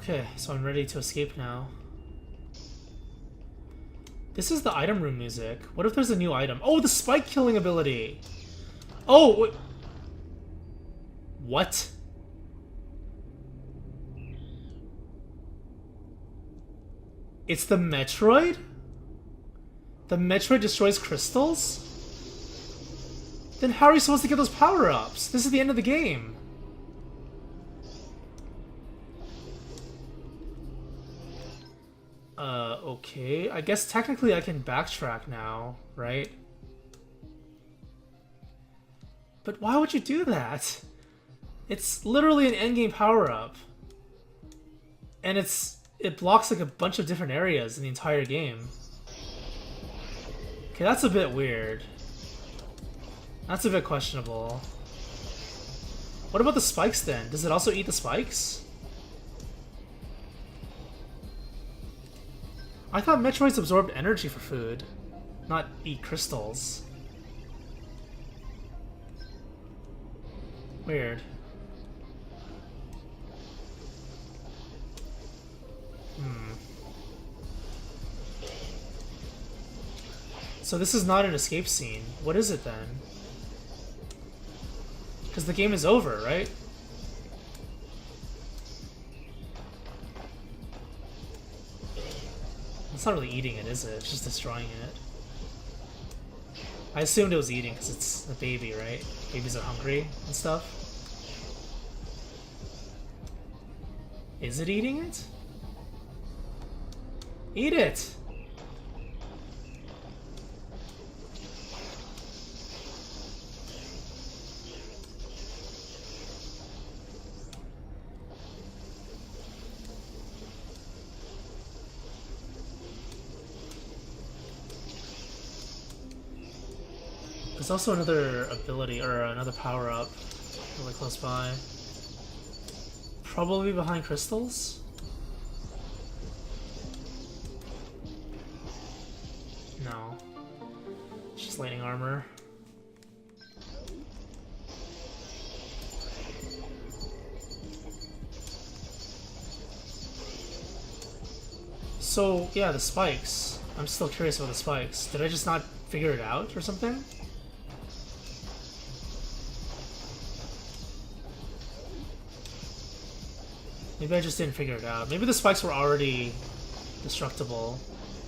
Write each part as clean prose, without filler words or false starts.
Okay, so I'm ready to escape now. This is the item room music. What if there's a new item? Oh, the spike killing ability! Oh, wait. What? It's the Metroid? The Metroid destroys crystals? Then how are you supposed to get those power-ups? This is the end of the game. Okay. I guess technically I can backtrack now, right? But why would you do that? It's literally an endgame power-up. And it blocks like a bunch of different areas in the entire game. Okay, that's a bit weird. That's a bit questionable. What about the spikes then? Does it also eat the spikes? I thought Metroids absorbed energy for food, not eat crystals. Weird. So this is not an escape scene. What is it then? Because the game is over, right? It's not really eating it, is it? It's just destroying it. I assumed it was eating because it's a baby, right? Babies are hungry and stuff. Is it eating it? Eat it! There's also another ability, or another power-up really close by. Probably behind crystals? No. It's just lightning armor. So, yeah, the spikes. I'm still curious about the spikes. Did I just not figure it out or something? Maybe I just didn't figure it out. Maybe the spikes were already destructible.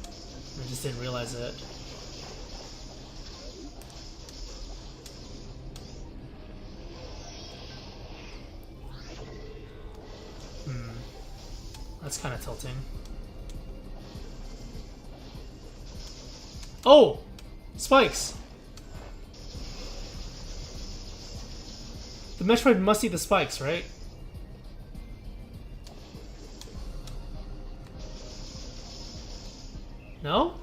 I just didn't realize it. That's kind of tilting. Oh! Spikes! The Metroid must eat the spikes, right? No?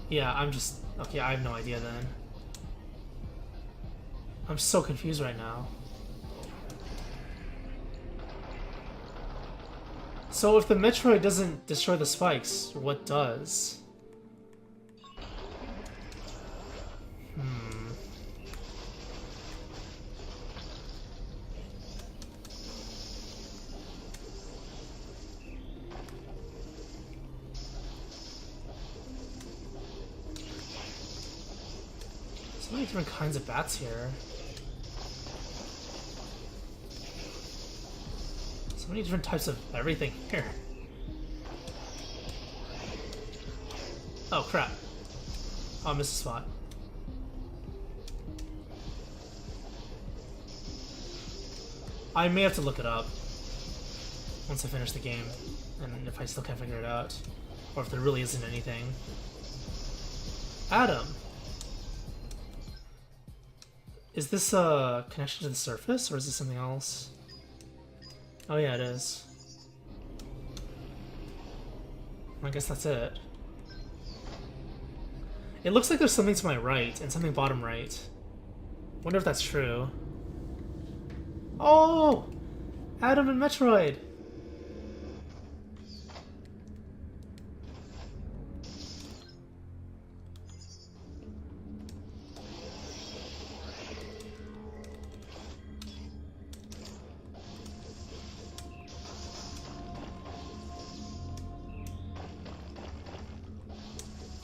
Yeah, I'm just... Okay, I have no idea then. I'm so confused right now. So if the Metroid doesn't destroy the spikes, what does? So many different kinds of bats here. So many different types of everything here. Oh crap. Oh, I missed a spot. I may have to look it up once I finish the game, and if I still can't figure it out, or if there really isn't anything. Adam! Is this a connection to the surface, or is this something else? Oh yeah, it is. I guess that's it. It looks like there's something to my right, and something bottom right. Wonder if that's true. Oh! Adam and Metroid!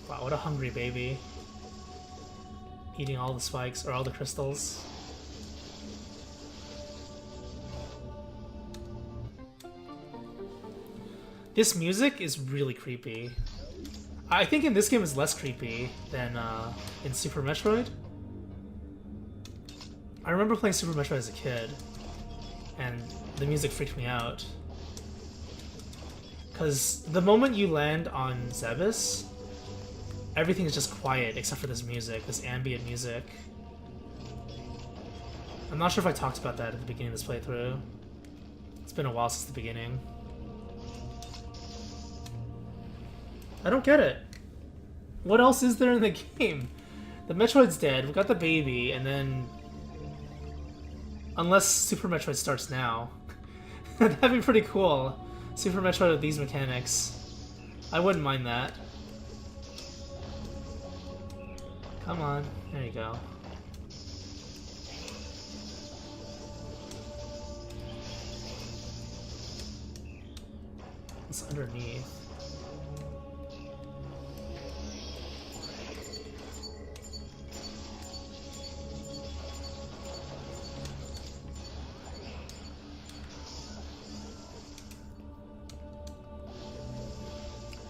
Wow, what a hungry baby. Eating all the spikes, or all the crystals. This music is really creepy. I think in this game it's less creepy than in Super Metroid. I remember playing Super Metroid as a kid, and the music freaked me out. Because the moment you land on Zebes, everything is just quiet except for this music, this ambient music. I'm not sure if I talked about that at the beginning of this playthrough. It's been a while since the beginning. I don't get it. What else is there in the game? The Metroid's dead, we got the baby, and then... Unless Super Metroid starts now. That'd be pretty cool. Super Metroid with these mechanics. I wouldn't mind that. Come on, there you go. What's underneath?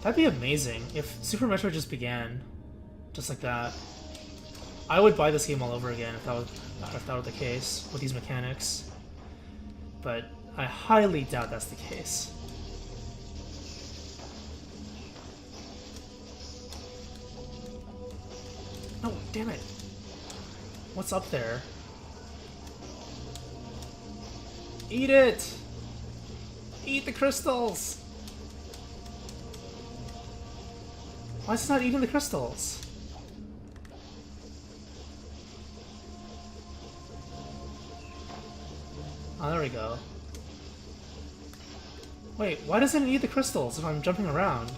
That'd be amazing if Super Metroid just began, just like that. I would buy this game all over again if that were the case with these mechanics, but I highly doubt that's the case. No, damn it! What's up there? Eat it! Eat the crystals! Why is it not eating the crystals? Oh, there we go. Wait, why doesn't it eat the crystals if I'm jumping around?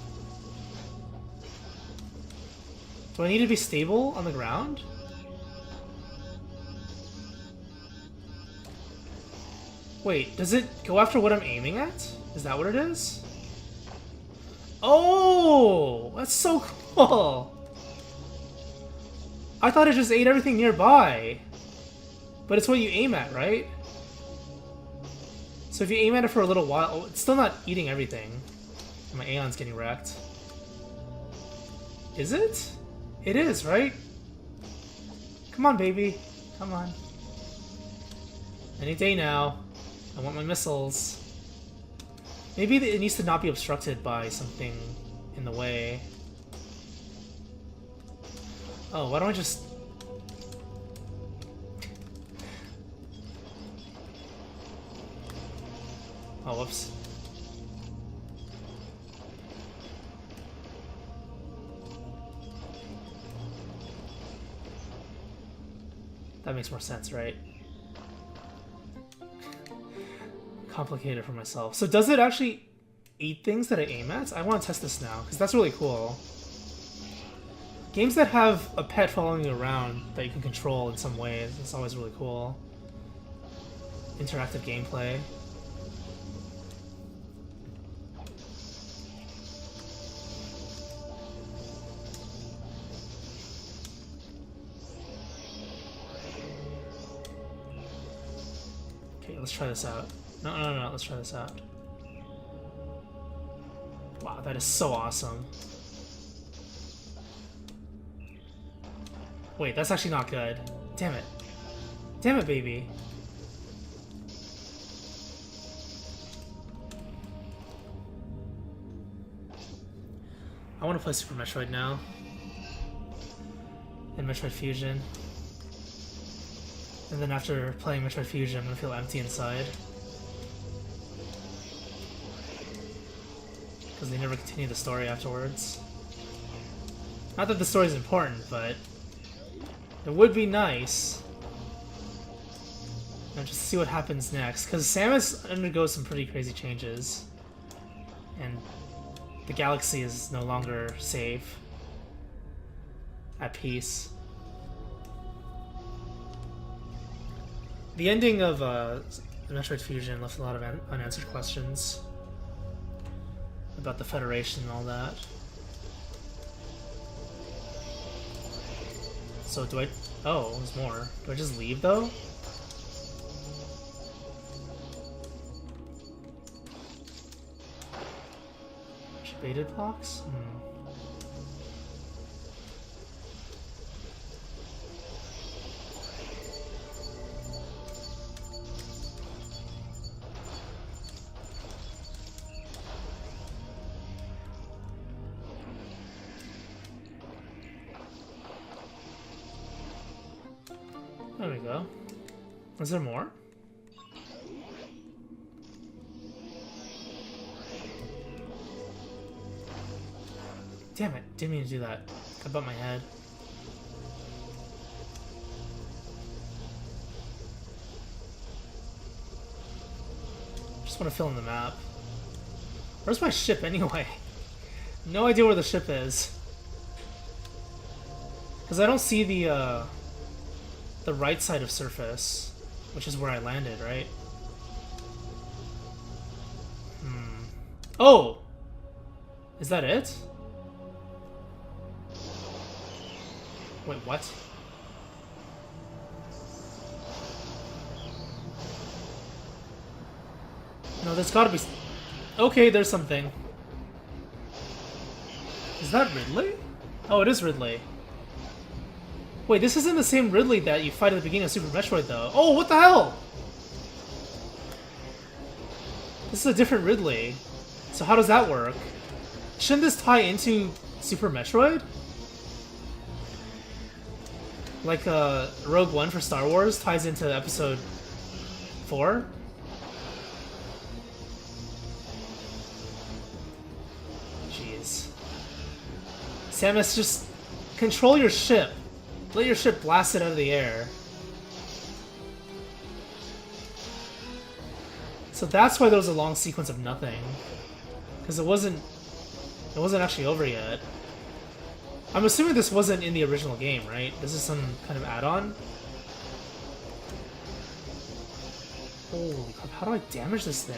Do I need to be stable on the ground? Wait, does it go after what I'm aiming at? Is that what it is? Oh, that's so cool! I thought it just ate everything nearby. But it's what you aim at, right? So if you aim at it for a little while... Oh, it's still not eating everything. My Aeon's getting wrecked. Is it? It is, right? Come on, baby. Come on. Any day now. I want my missiles. Maybe it needs to not be obstructed by something in the way. Oh, why don't I just... Oh, whoops. That makes more sense, right? Complicated for myself. So does it actually eat things that I aim at? I want to test this now, because that's really cool. Games that have a pet following you around that you can control in some way, it's always really cool. Interactive gameplay. Okay, let's try this out. No, let's try this out. Wow, that is so awesome. Wait, that's actually not good. Damn it. Damn it, baby. I want to play Super Metroid now. And Metroid Fusion. And then after playing Metroid Fusion, I'm gonna feel empty inside. Because they never continue the story afterwards. Not that the story is important, but it would be nice. And just see what happens next. Because Samus undergoes some pretty crazy changes. And the galaxy is no longer safe. At peace. The ending of Metroid Fusion left a lot of unanswered questions. About the Federation and all that. So do I... Oh, there's more. Do I just leave, though? Baited blocks? Hmm. There we go. Is there more? Damn it, didn't mean to do that. I bumped my head. Just want to fill in the map. Where's my ship anyway? No idea where the ship is. Because I don't see the right side of surface, which is where I landed, right? Hmm. Oh! Is that it? Wait, what? No, there's gotta be... Okay, there's something. Is that Ridley? Oh, it is Ridley. Wait, this isn't the same Ridley that you fight at the beginning of Super Metroid, though. Oh, what the hell? This is a different Ridley. So how does that work? Shouldn't this tie into Super Metroid? Like, Rogue One for Star Wars ties into Episode 4? Jeez. Samus, just control your ship. Let your ship blast it out of the air. So that's why there was a long sequence of nothing. Because it wasn't actually over yet. I'm assuming this wasn't in the original game, right? This is some kind of add-on? Holy crap, how do I damage this thing?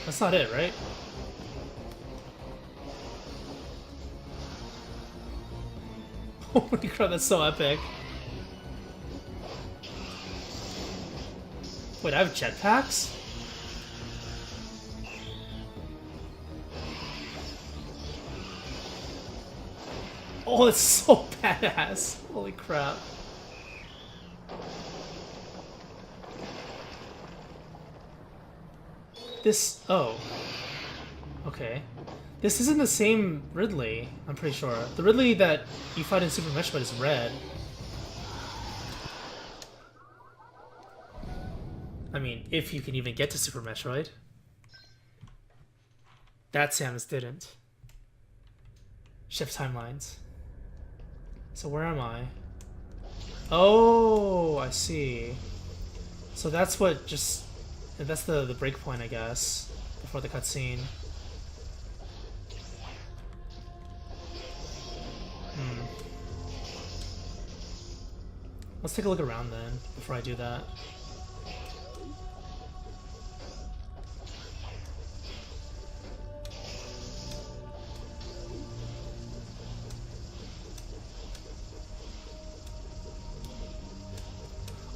That's not it, right? Holy crap, that's so epic. Wait, I have jetpacks? Oh, that's so badass. Holy crap. This... Oh. Okay. This isn't the same Ridley, I'm pretty sure. The Ridley that you fight in Super Metroid is red. I mean, if you can even get to Super Metroid. That Samus didn't. Shift timelines. So where am I? Oh, I see. So that's what just... That's the breakpoint, I guess, before the cutscene. Let's take a look around then, before I do that.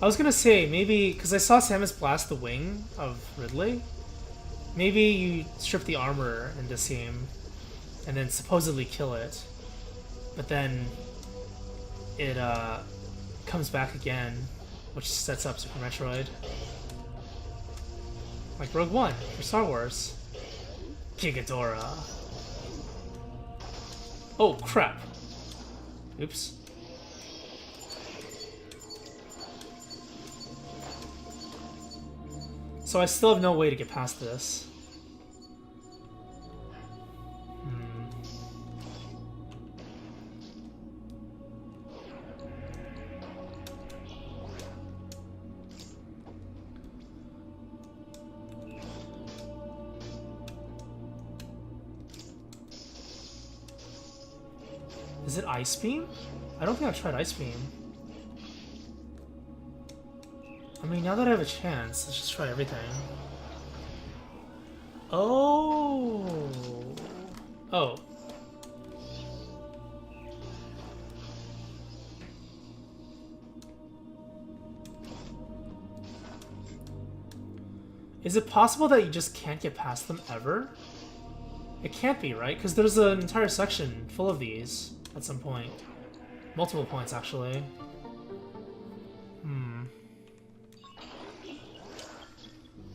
I was gonna say, maybe, because I saw Samus blast the wing of Ridley, maybe you strip the armor in this game, and then supposedly kill it, but then it comes back again, which sets up Super Metroid. Like Rogue One for Star Wars. Gigadora. Oh, crap. Oops. So I still have no way to get past this. Is it Ice Beam? I don't think I've tried Ice Beam. I mean, now that I have a chance, let's just try everything. Oh. Oh. Is it possible that you just can't get past them ever? It can't be, right? Because there's an entire section full of these at some point. Multiple points, actually.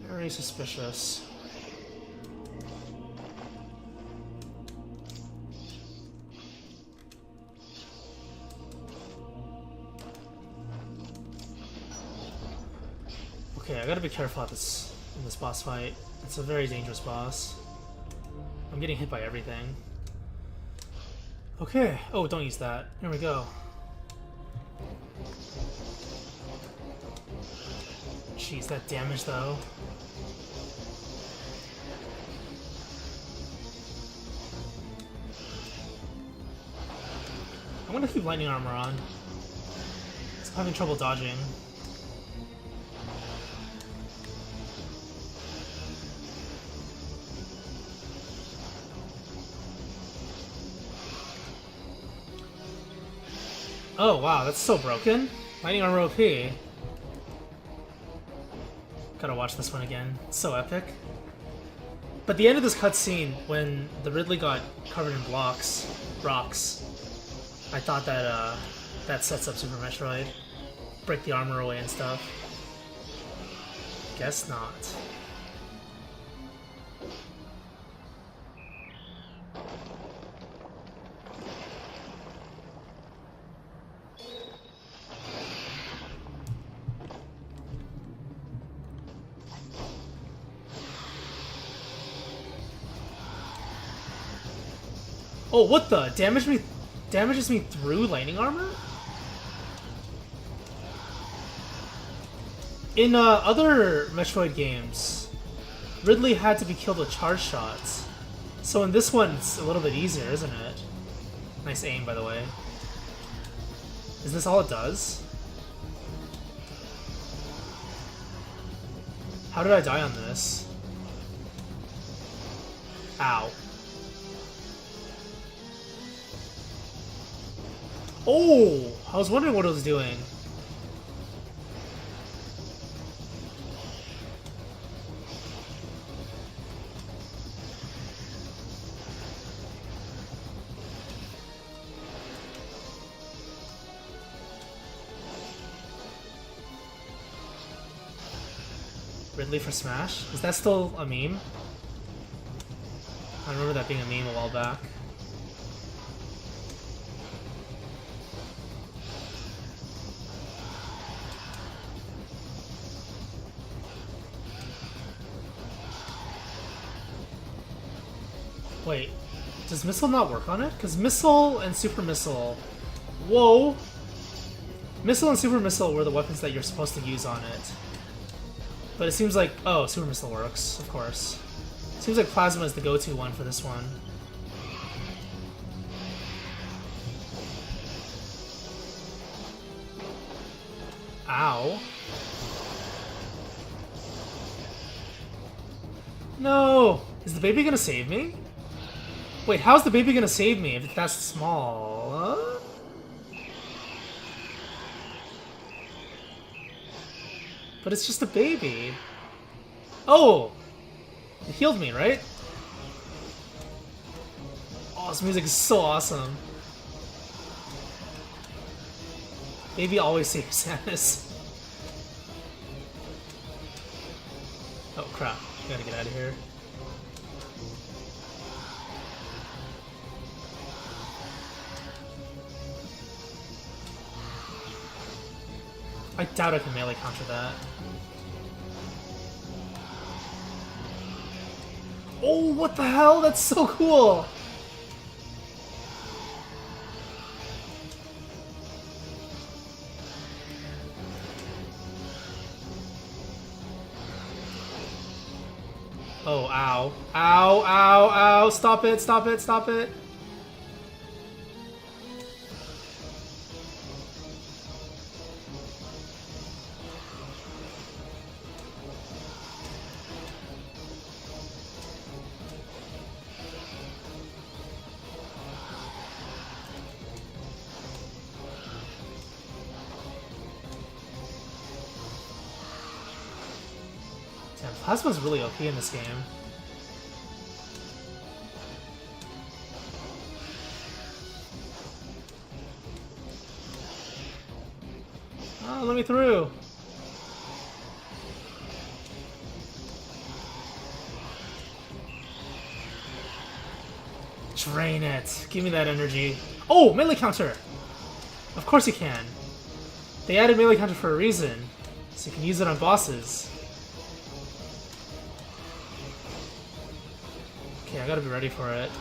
Very suspicious. Okay, I gotta be careful at this in this boss fight. It's a very dangerous boss. I'm getting hit by everything. Okay. Oh, don't use that. Here we go. Jeez, that damage though. I'm gonna keep lightning armor on. I'm having trouble dodging. Oh wow, that's so broken. Lightning armor OP. Gotta watch this one again. It's so epic. But the end of this cutscene, when the Ridley got covered in rocks, I thought that that sets up Super Metroid. Break the armor away and stuff. Guess not. Oh, what the? Damages me through lightning armor? In other Metroid games, Ridley had to be killed with charge shots. So in this one, it's a little bit easier, isn't it? Nice aim, by the way. Is this all it does? How did I die on this? Ow. Oh! I was wondering what it was doing. Ridley for Smash? Is that still a meme? I remember that being a meme a while back. Wait, does Missile not work on it? Because Missile and Super Missile... Whoa! Missile and Super Missile were the weapons that you're supposed to use on it. But it seems like... Oh, Super Missile works, of course. Seems like Plasma is the go-to one for this one. Ow. No! Is the baby gonna save me? Wait, how's the baby gonna save me if it's that small? But it's just a baby. Oh! It healed me, right? Oh, this music is so awesome. Baby always saves Samus. Oh crap, I gotta get out of here. I doubt I can melee counter that. Oh, what the hell? That's so cool! Oh, ow. Ow, ow, ow! Stop it, stop it, stop it! Yeah, Plasma's really OP in this game. Oh, let me through! Drain it! Give me that energy. Oh, melee counter! Of course you can. They added melee counter for a reason, so you can use it on bosses. Okay, I gotta be ready for it.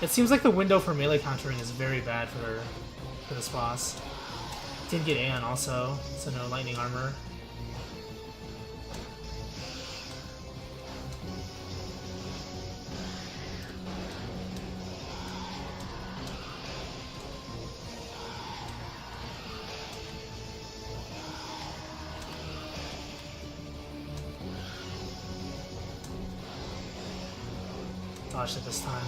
It seems like the window for melee countering is very bad for this boss. Did get Aeon also, so no lightning armor. Dodged it this time.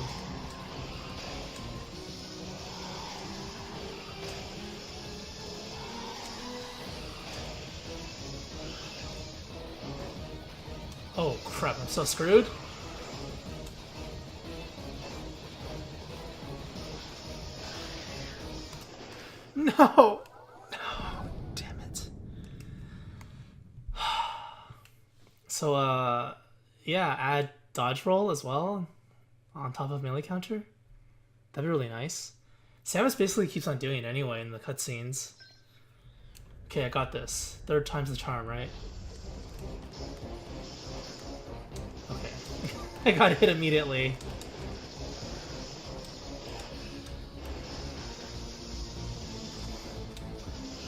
Oh crap, I'm so screwed. No! No! Damn it. So, yeah, add dodge roll as well on top of melee counter. That'd be really nice. Samus basically keeps on doing it anyway in the cutscenes. Okay, I got this. Third time's the charm, right? Okay. I got hit immediately.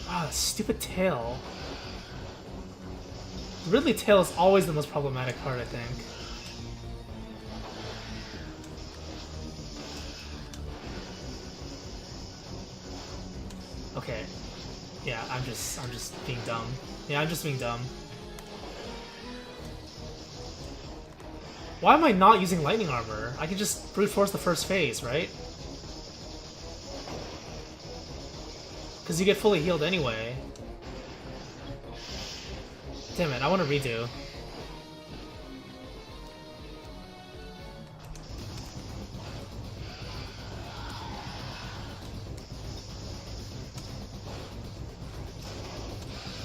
Ah, stupid tail. Ridley tail is always the most problematic part, I think. Okay. Yeah, I'm just being dumb. Yeah, I'm just being dumb. Why am I not using lightning armor? I can just brute force the first phase, right? Because you get fully healed anyway. Damn it, I want to redo.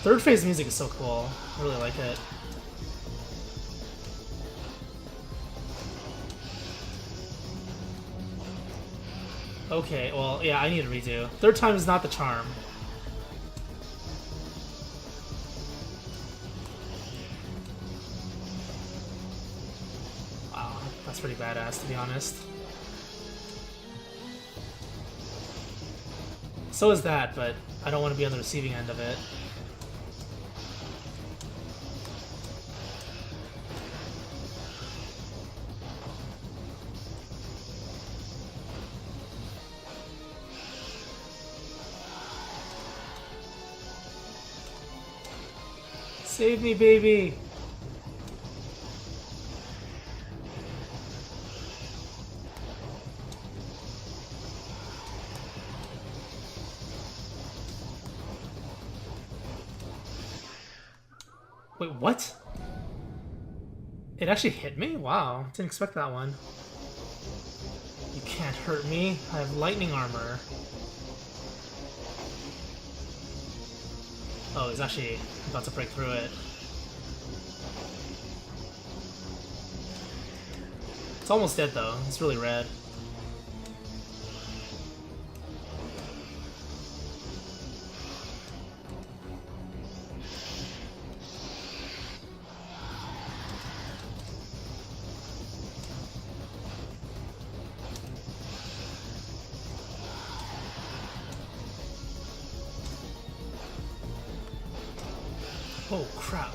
Third phase music is so cool. I really like it. Okay, well, yeah, I need a redo. Third time is not the charm. Wow, that's pretty badass, to be honest. So is that, but I don't want to be on the receiving end of it. Save me, baby! Wait, what? It actually hit me? Wow, didn't expect that one. You can't hurt me. I have lightning armor. Oh, he's actually about to break through it. It's almost dead though. It's really red. Oh crap.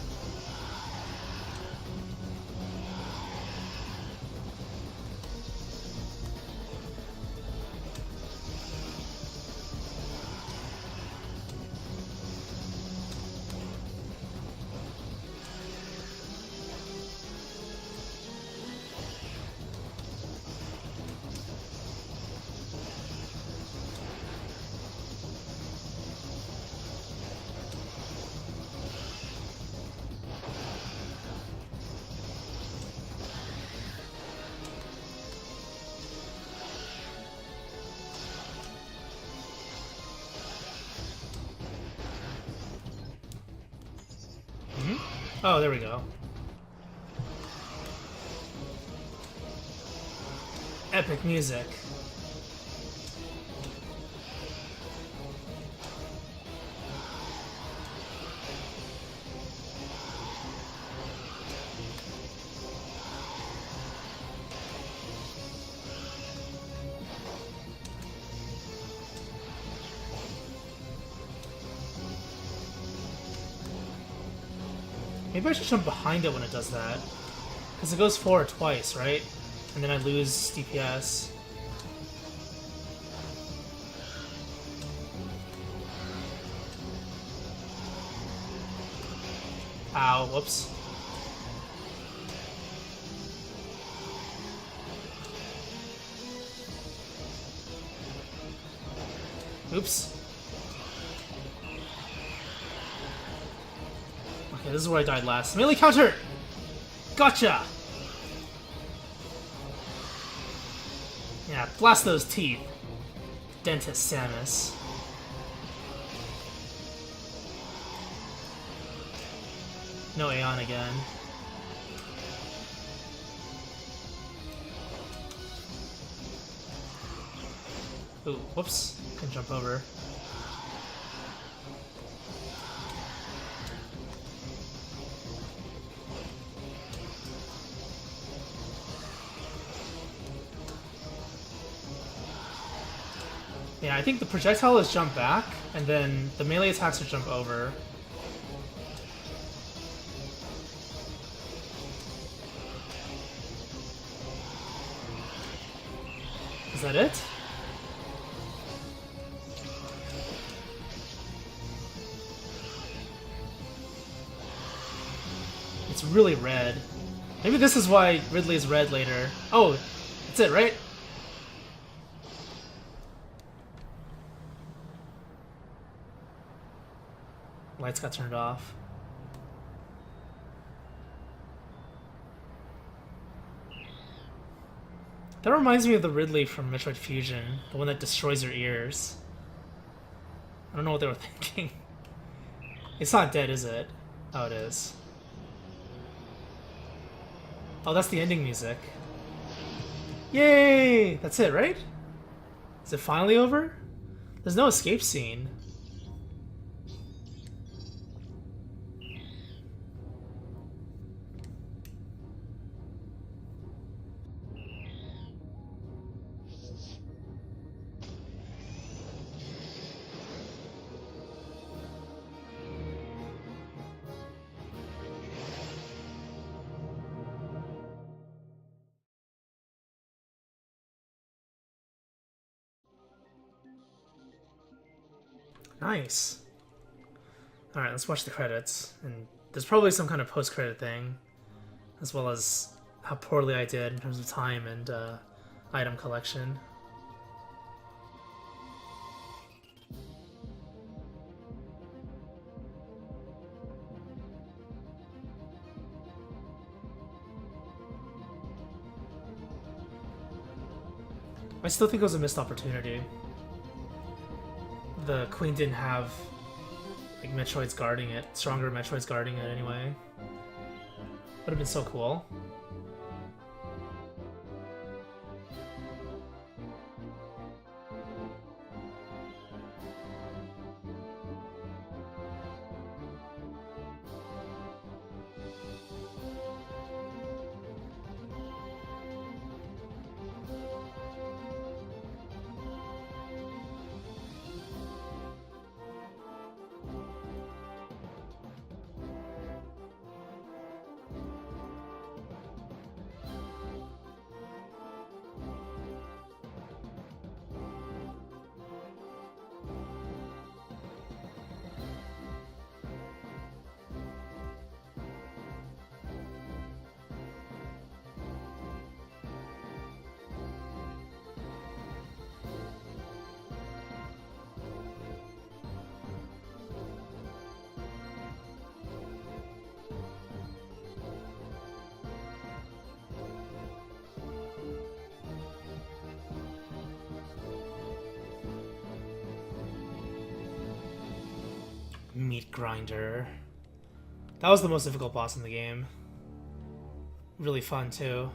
Oh, there we go. Epic music. Maybe I should jump behind it when it does that. Because it goes forward twice, right? And then I lose DPS. Ow, whoops. Oops. Okay, this is where I died last. Melee counter! Gotcha! Yeah, blast those teeth. Ventus, Samus. No Aeon again. Ooh, whoops. Can jump over. Yeah, I think the projectile is jump back, and then the melee attacks are jump over. Is that it? It's really red. Maybe this is why Ridley's red later. Oh, that's it, right? Lights got turned off. That reminds me of the Ridley from Metroid Fusion, the one that destroys your ears. I don't know what they were thinking. It's not dead, is it? Oh, it is. Oh, that's the ending music. Yay! That's it, right? Is it finally over? There's no escape scene. Nice. Alright, let's watch the credits. And there's probably some kind of post-credit thing, as well as how poorly I did in terms of time and item collection. I still think it was a missed opportunity. The Queen didn't have like Metroids guarding it, stronger Metroids guarding it anyway. Would have been so cool. Meat grinder. That was the most difficult boss in the game. Really fun, too.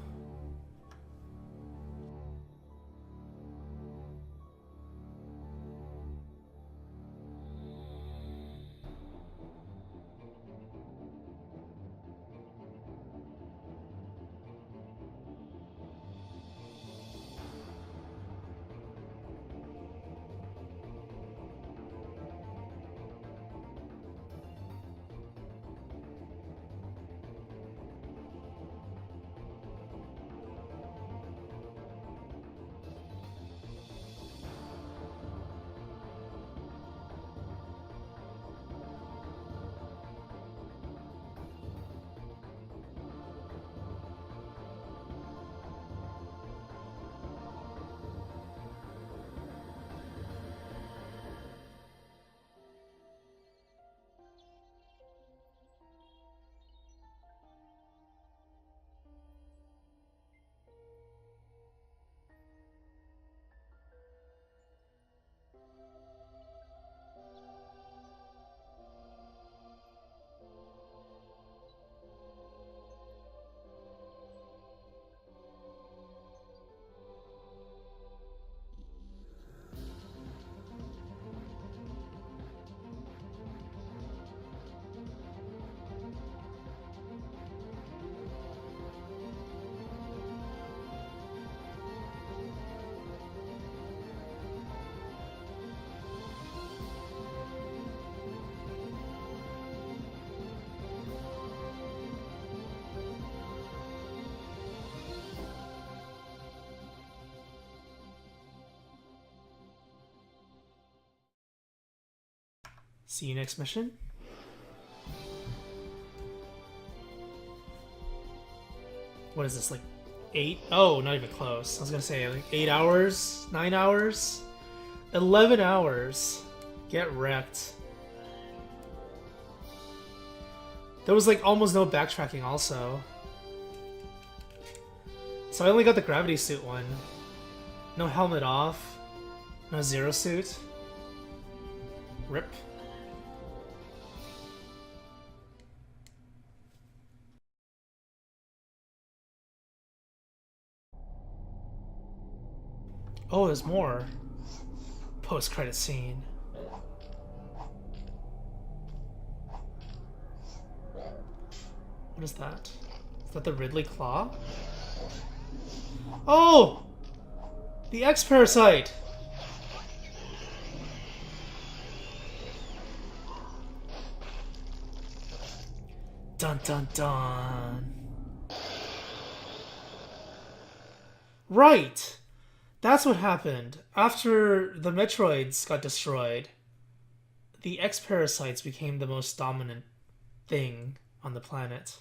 See you next mission. What is this, like 8? Oh, not even close. I was gonna say like 8 hours, 9 hours, 11 hours. Get wrecked. There was like almost no backtracking also. So I only got the gravity suit one. No helmet off. No zero suit. Rip. Oh, there's more. Post-credit scene. What is that? Is that the Ridley Claw? Oh! The X-Parasite! Dun dun dun. Right! That's what happened. After the Metroids got destroyed, the X-Parasites became the most dominant thing on the planet.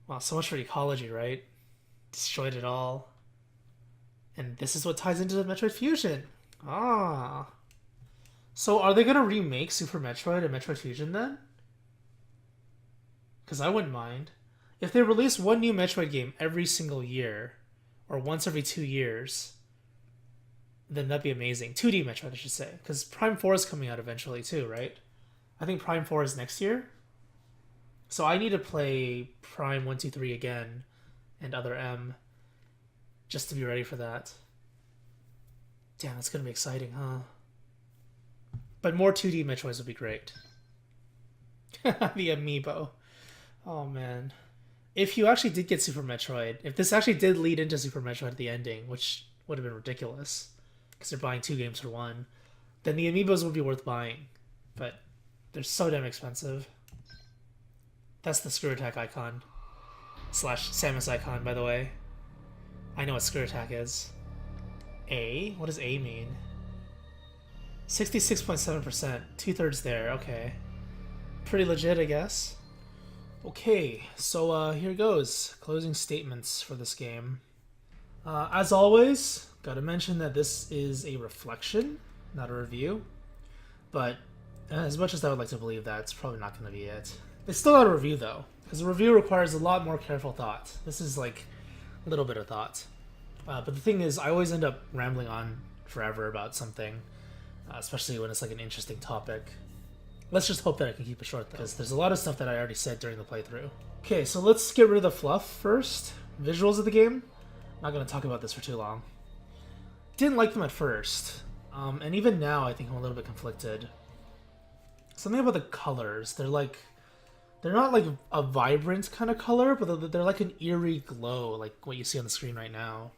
Wow, so much for ecology, right? Destroyed it all. And this is what ties into the Metroid Fusion. Ah. So are they going to remake Super Metroid and Metroid Fusion then? Because I wouldn't mind. If they release one new Metroid game every single year, or once every 2 years, then that'd be amazing. 2D Metroid, I should say. Because Prime 4 is coming out eventually too, right? I think Prime 4 is next year. So I need to play Prime 1, 2, 3 again, and Other M, just to be ready for that. Damn, that's going to be exciting, huh? But more 2D Metroids would be great. The amiibo. Oh, man. If you actually did get Super Metroid, if this actually did lead into Super Metroid at the ending, which would have been ridiculous, because they're buying 2 games for 1, then the amiibos would be worth buying. But they're so damn expensive. That's the Screw Attack icon. / Samus icon, by the way. I know what Screw Attack is. A? What does A mean? 66.7%. 2/3 there, okay. Pretty legit, I guess. Okay, so here goes. Closing statements for this game. As always, gotta mention that this is a reflection, not a review. But as much as I would like to believe that, it's probably not going to be it. It's still not a review, though, because a review requires a lot more careful thought. This is like a little bit of thought. But the thing is, I always end up rambling on forever about something, especially when it's like an interesting topic. Let's just hope that I can keep it short, though, because there's a lot of stuff that I already said during the playthrough. Okay, so let's get rid of the fluff first. Visuals of the game. I'm not going to talk about this for too long. Didn't like them at first, and even now I think I'm a little bit conflicted. Something about the colors. They're not like a vibrant kind of color, but they're like an eerie glow, like what you see on the screen right now.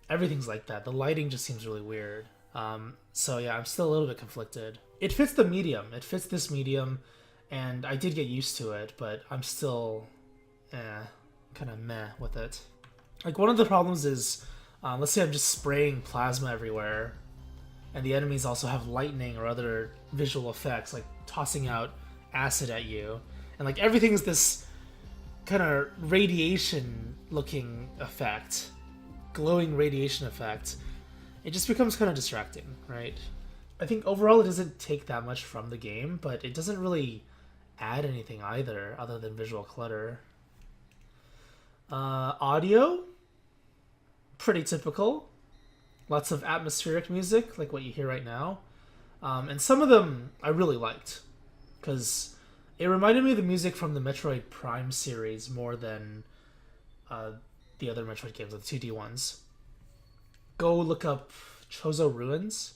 Everything's like that. The lighting just seems really weird. So yeah, I'm still a little bit conflicted. It fits the medium. It fits this medium, and I did get used to it, but I'm still kind of meh with it. Like, one of the problems is, let's say I'm just spraying plasma everywhere, and the enemies also have lightning or other visual effects, like tossing out acid at you, and like everything's this kind of radiation-looking effect, glowing radiation effect. It just becomes kind of distracting, right? I think overall it doesn't take that much from the game, but it doesn't really add anything either, other than visual clutter. Audio, pretty typical. Lots of atmospheric music, like what you hear right now. And some of them I really liked, because it reminded me of the music from the Metroid Prime series more than the other Metroid games, the 2D ones. Go look up Chozo Ruins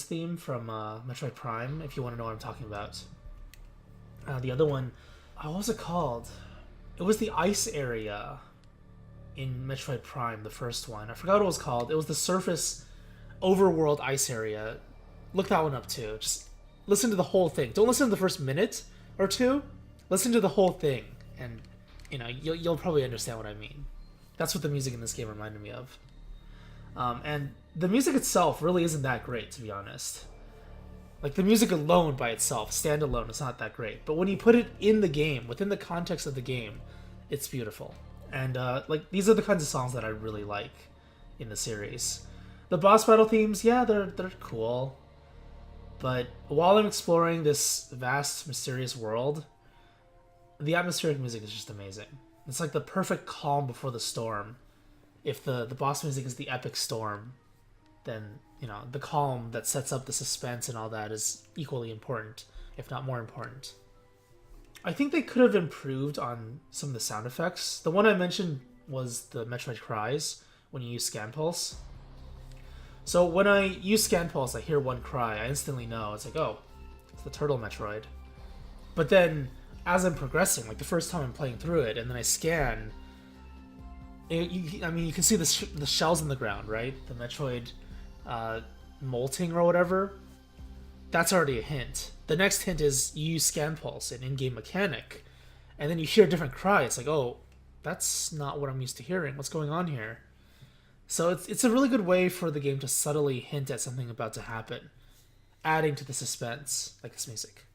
theme from Metroid Prime, if you want to know what I'm talking about. The other one, what was it called? It was the ice area in Metroid Prime, the first one. I forgot what it was called. It was the surface overworld ice area. Look that one up too. Just listen to the whole thing. Don't listen to the first minute or two. Listen to the whole thing, and you'll probably understand what I mean. That's what the music in this game reminded me of. And the music itself really isn't that great, to be honest. Like, the music alone by itself, standalone, it's not that great. But when you put it in the game, within the context of the game, it's beautiful. And, like, these are the kinds of songs that I really like in the series. The boss battle themes, yeah, they're cool. But while I'm exploring this vast, mysterious world, the atmospheric music is just amazing. It's like the perfect calm before the storm. If the boss music is the epic storm, then, the calm that sets up the suspense and all that is equally important, if not more important. I think they could have improved on some of the sound effects. The one I mentioned was the Metroid cries, when you use Scan Pulse. So when I use Scan Pulse, I hear one cry, I instantly know, it's like, oh, it's the Turtle Metroid. But then, as I'm progressing, like the first time I'm playing through it, and then I scan, you can see the shells in the ground, right? The Metroid molting or whatever. That's already a hint. The next hint is you use Scan Pulse, an in-game mechanic, and then you hear a different cry. It's like, oh, that's not what I'm used to hearing. What's going on here? So it's a really good way for the game to subtly hint at something about to happen, adding to the suspense, like this music.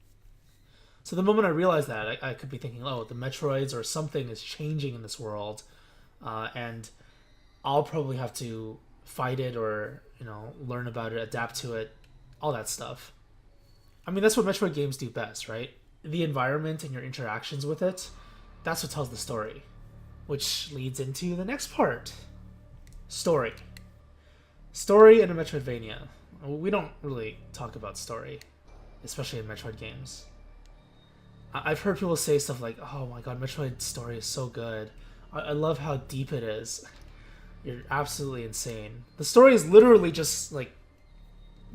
So the moment I realized that, I could be thinking, oh, the Metroids or something is changing in this world, and I'll probably have to fight it or, learn about it, adapt to it, all that stuff. I mean, that's what Metroid games do best, right? The environment and your interactions with it, that's what tells the story. Which leads into the next part. Story. Story in a Metroidvania. We don't really talk about story, especially in Metroid games. I've heard people say stuff like, oh my god, Metroid story is so good. I love how deep it is. You're absolutely insane. The story is literally just like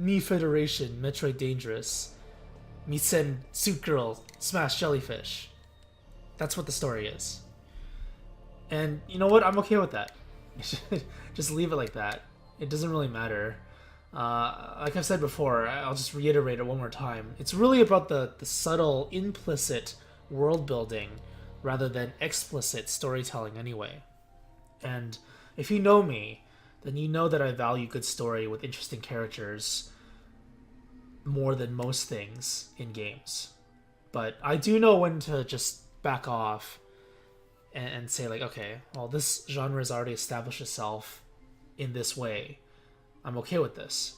Mii Federation, Metroid Dangerous, Mii Sen, Suit Girl, Smash Jellyfish. That's what the story is. And you know what? I'm okay with that. Just leave it like that. It doesn't really matter. Like I've said before, I'll just reiterate it one more time. It's really about the subtle, implicit world building rather than explicit storytelling anyway. And if you know me, then you know that I value good story with interesting characters more than most things in games. But I do know when to just back off and say, like, okay, well, this genre has already established itself in this way. I'm okay with this.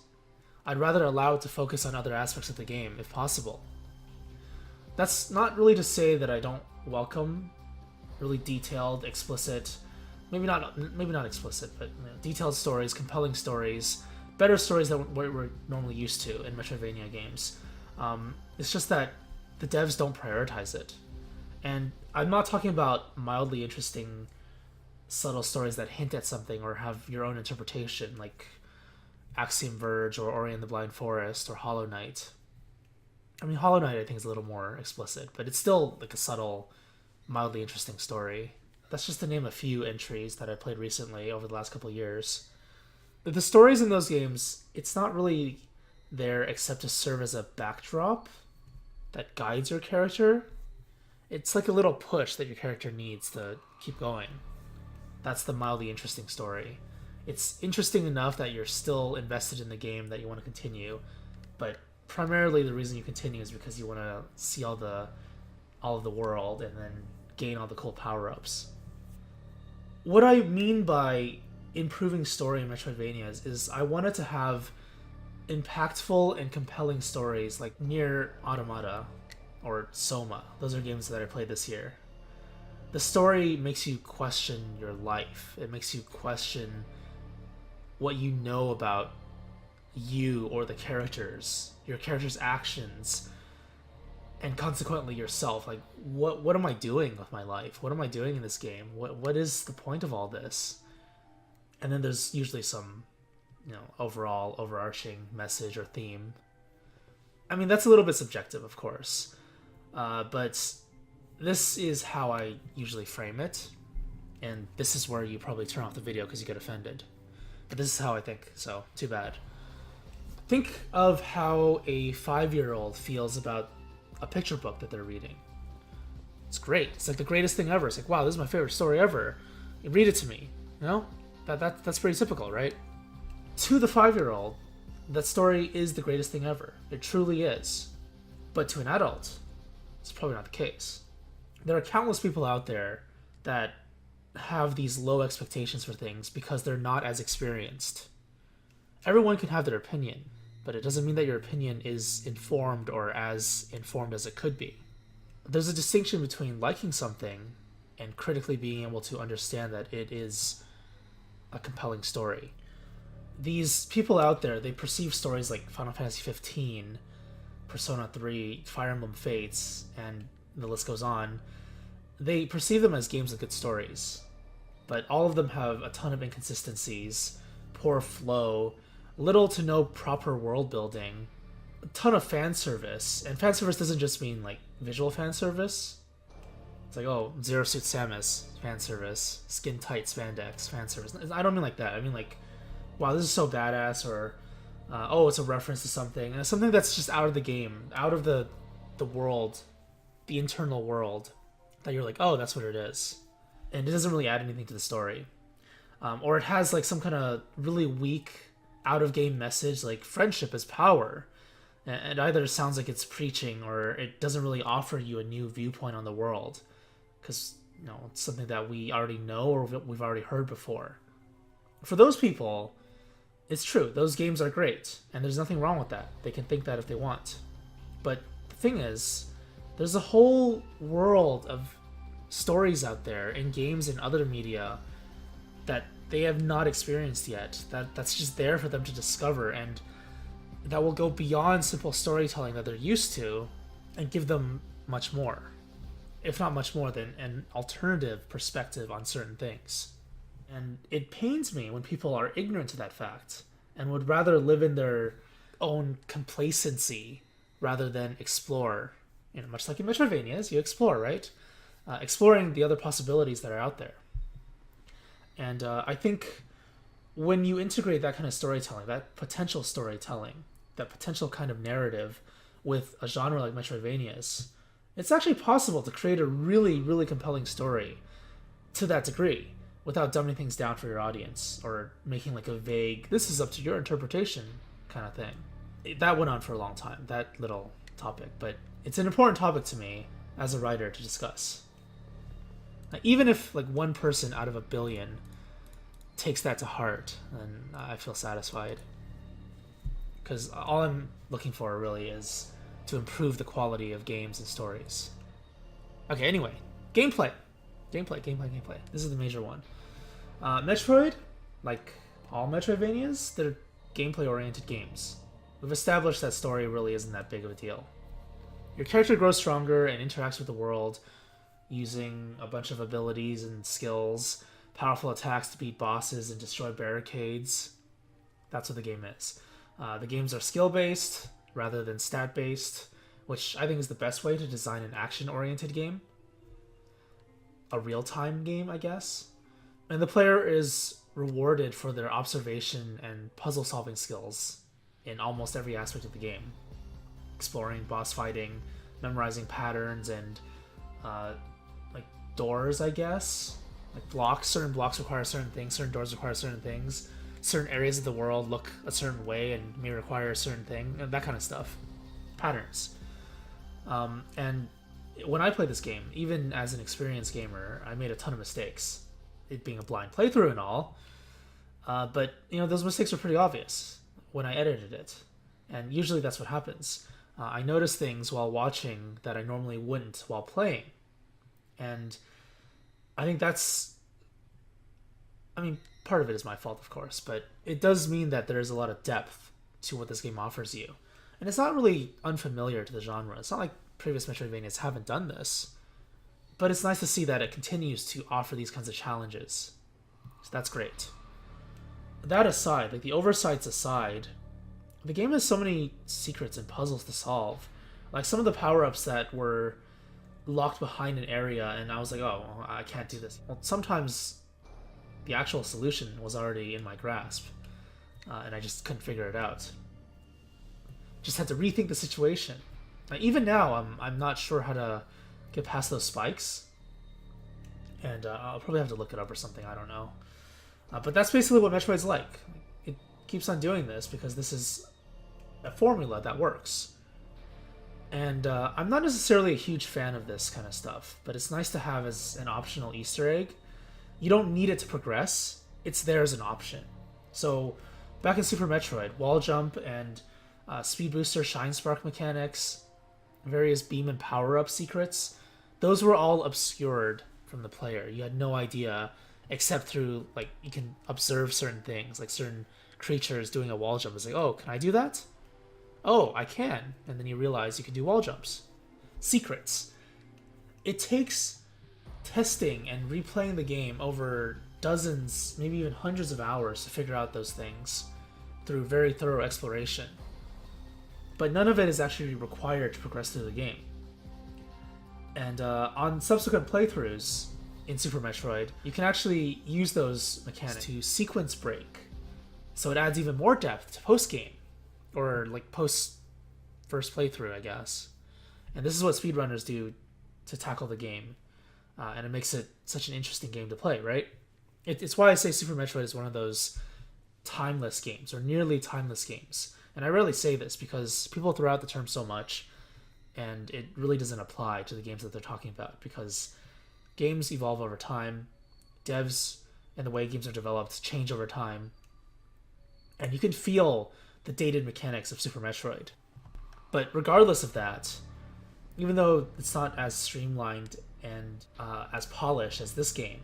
I'd rather allow it to focus on other aspects of the game, if possible. That's not really to say that I don't welcome really detailed, explicit, maybe not explicit, but detailed stories, compelling stories, better stories than what we're normally used to in Metroidvania games. It's just that the devs don't prioritize it. And I'm not talking about mildly interesting, subtle stories that hint at something or have your own interpretation, like Axiom Verge or Ori and the Blind Forest or Hollow Knight. I mean, Hollow Knight I think is a little more explicit, but it's still like a subtle, mildly interesting story. That's just to name a few entries that I played recently over the last couple of years. The stories in those games, it's not really there except to serve as a backdrop that guides your character. It's like a little push that your character needs to keep going. That's the mildly interesting story. It's interesting enough that you're still invested in the game, that you want to continue, but primarily the reason you continue is because you want to see all of the world and then gain all the cool power-ups. What I mean by improving story in Metroidvanias is I wanted to have impactful and compelling stories like Nier Automata or Soma. Those are games that I played this year. The story makes you question your life. It makes you question what you know about you or the characters, your character's actions, and consequently yourself. Like, what am I doing with my life? What am I doing in this game? What is the point of all this? And then there's usually some, overall overarching message or theme. I mean, that's a little bit subjective, of course, but this is how I usually frame it, and this is where you probably turn off the video because you get offended. But this is how I think, so too bad. Think of how a 5-year-old feels about a picture book that they're reading. It's great. It's like the greatest thing ever. It's like, wow, this is my favorite story ever. Read it to me. That's pretty typical, right? To the 5-year-old, that story is the greatest thing ever. It truly is. But to an adult, it's probably not the case. There are countless people out there that have these low expectations for things because they're not as experienced. Everyone can have their opinion, but it doesn't mean that your opinion is informed or as informed as it could be. There's a distinction between liking something and critically being able to understand that it is a compelling story. These people out there, they perceive stories like Final Fantasy 15, Persona 3, Fire Emblem Fates, and the list goes on. They perceive them as games with good stories, but all of them have a ton of inconsistencies, poor flow, little to no proper world building, a ton of fan service. And fan service doesn't just mean like visual fan service. It's like, oh, Zero Suit Samus, fan service, skin tight spandex, fan service. I don't mean like that. I mean like, wow, this is so badass, or oh, it's a reference to something. And it's something that's just out of the game, out of the world, the internal world, that you're like, oh, that's what it is. And it doesn't really add anything to the story. Or it has like some kind of really weak, out-of-game message, like friendship is power. And either it sounds like it's preaching, or it doesn't really offer you a new viewpoint on the world. Because, it's something that we already know or we've already heard before. For those people, it's true. Those games are great. And there's nothing wrong with that. They can think that if they want. But the thing is, there's a whole world of stories out there in games and other media that they have not experienced yet. That's just there for them to discover, and that will go beyond simple storytelling that they're used to and give them much more. If not much more than an alternative perspective on certain things. And it pains me when people are ignorant to that fact and would rather live in their own complacency rather than explore. Much like in Metroidvanias, you explore, right? Exploring the other possibilities that are out there. And I think when you integrate that kind of storytelling, that potential storytelling, that potential kind of narrative with a genre like Metroidvanias, it's actually possible to create a really, really compelling story to that degree without dumbing things down for your audience or making like a vague, this is up to your interpretation kind of thing. That went on for a long time, that little topic, but it's an important topic to me as a writer to discuss. Even if like one person out of a billion takes that to heart, then I feel satisfied. Because all I'm looking for really is to improve the quality of games and stories. Okay, anyway, gameplay. This is the major one. Metroid, like all Metroidvanias, they're gameplay-oriented games we've established that story really isn't that big of a deal. Your character grows stronger and interacts with the world using a bunch of abilities and skills, powerful attacks to beat bosses and destroy barricades. That's what the game is. The games are skill-based rather than stat-based, which I think is the best way to design an action-oriented game. A real-time game, I guess. And the player is rewarded for their observation and puzzle-solving skills in almost every aspect of the game. Exploring, boss fighting, memorizing patterns, and like doors, I guess. Like blocks. Certain blocks require certain things, certain doors require certain things. Certain areas of the world look a certain way and may require a certain thing, and that kind of stuff. Patterns. And when I played this game, even as an experienced gamer, I made a ton of mistakes. It being a blind playthrough and all, but those mistakes were pretty obvious when I edited it, and usually that's what happens. I notice things while watching that I normally wouldn't while playing, and I think part of it is my fault, of course, but it does mean that there is a lot of depth to what this game offers you, and it's not really unfamiliar to the genre. It's not like previous Metroidvanias haven't done this. But it's nice to see that it continues to offer these kinds of challenges. So that's great. That aside, like the oversights aside, the game has so many secrets and puzzles to solve. Like some of the power-ups that were locked behind an area and I was like, oh, I can't do this. Well, sometimes the actual solution was already in my grasp, and I just couldn't figure it out. Just had to rethink the situation. Like, even now, I'm not sure how to get past those spikes, and I'll probably have to look it up or something. I don't know, but that's basically what Metroid's like. It keeps on doing this because this is a formula that works, and I'm not necessarily a huge fan of this kind of stuff, but it's nice to have as an optional Easter egg. You don't need it to progress, it's there as an option. So back in Super Metroid, wall jump and speed booster shine spark mechanics, various beam and power-up secrets, those were all obscured from the player. You had no idea, except through, like, you can observe certain things, like certain creatures doing a wall jump. It's like, oh, can I do that? Oh, I can. And then you realize you can do wall jumps. Secrets. It takes testing and replaying the game over dozens, maybe even hundreds of hours to figure out those things through very thorough exploration. But none of it is actually required to progress through the game. And on subsequent playthroughs in Super Metroid, you can actually use those mechanics to sequence break. So it adds even more depth to post-game, or like post-first playthrough, I guess. And this is what speedrunners do to tackle the game. And it makes it such an interesting game to play, right? It's why I say Super Metroid is one of those timeless games, or nearly timeless games. And I rarely say this because people throw out the term so much, and it really doesn't apply to the games that they're talking about, because games evolve over time, devs and the way games are developed change over time, and you can feel the dated mechanics of Super Metroid. But regardless of that, even though it's not as streamlined and as polished as this game,